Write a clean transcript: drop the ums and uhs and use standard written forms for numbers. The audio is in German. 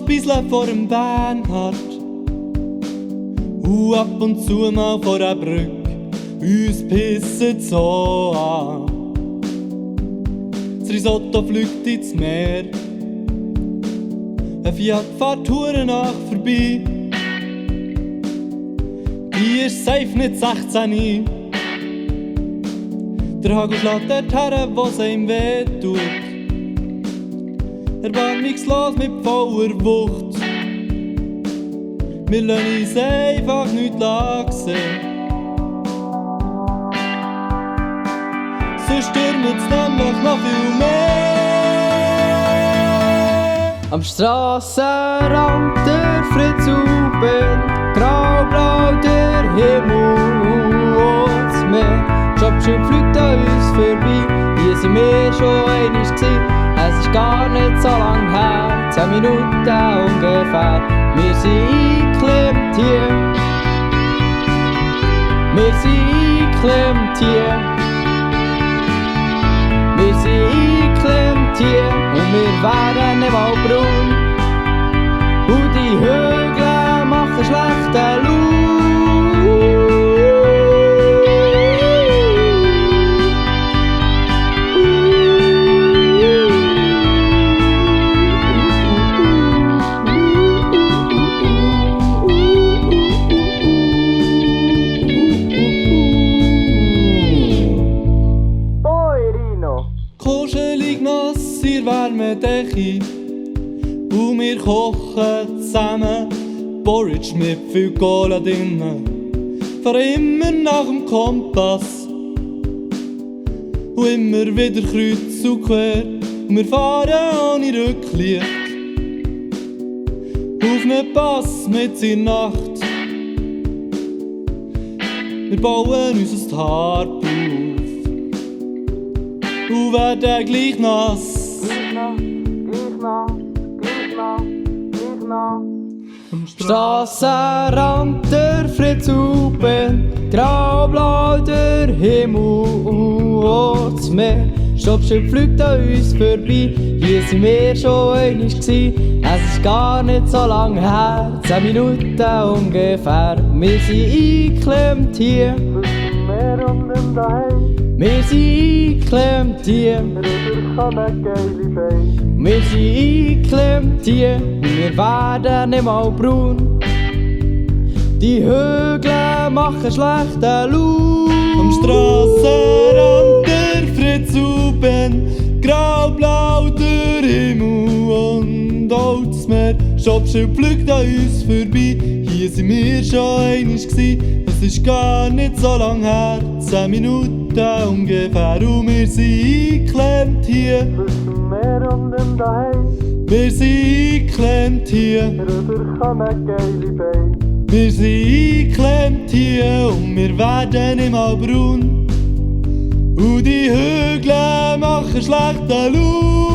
bisschen vor dem Bernhard. Ab und zu mal vor der Brücke, uns pissen so an. Das Risotto fliegt ins Meer, ein Fiat fährt Touren nach vorbei. Die ist safe nicht 16. Der Hagel schlägt dort her, wo es ihm weh tut. Erbarmungslos mit voller Wucht. Wir lassen uns einfach nichts sehen. Sonst stürmt es nämlich noch viel mehr. Am Strassenrand der Fritz-Huben, grau-blau der Himmel und das Meer. Jobschild fliegt an uns vorbei, hier sind wir schon einmal gewesen. Es ist gar nicht so lang her, 10 Minuten ungefähr. Wir sind eingeklemmt hier, wir sind eingeklemmt hier. Wir sind eingeklemmt hier und wir werden nicht mal braun. Und die Hügel machen schlechte Laune. Kuschelig nass in Wärmedecke und wir kochen zusammen Porridge mit viel Cola drinnen. Fahren immer nach dem Kompass und immer wieder kreuz und quer. Und wir fahren ohne Rücklicht auf einen Pass mit in Nacht. Wir bauen uns ein Tarp auf und werden gleich nass. Am Strassenrand der Fritz-Huben, grau-blau der Himmel und das Meer. Stoppschild fliegt an uns vorbei, hier sind wir schon einmal gewesen. Es ist gar nicht so lang her, 10 Minuten ungefähr. Wir sind eingeklemmt hier, zwischen mir und dem Daheim. wir sind eingeklemmt hier. Rüber kommen geile Beine. Wir sind eingeklemmt hier und wir werden nicht mal braun. Die Hügel machen schlechte Laune. Am Strassenrand der Fritz-Huben, grau-blau der Himmel und auch das Meer. Stoppschild fliegt an uns vorbei, hier sind wir schon einmal gewesen. Es ist gar nicht so lang her, 10 Minuten ungefähr. Und wir sind eingeklemmt hier, Zwischen mir und dem Daheim. wir sind eingeklemmt hier. Rüber kommen geile Beine. Wir sind eingeklemmt hier und wir werden nicht mal braun. Und die Hügel machen schlechte Laune.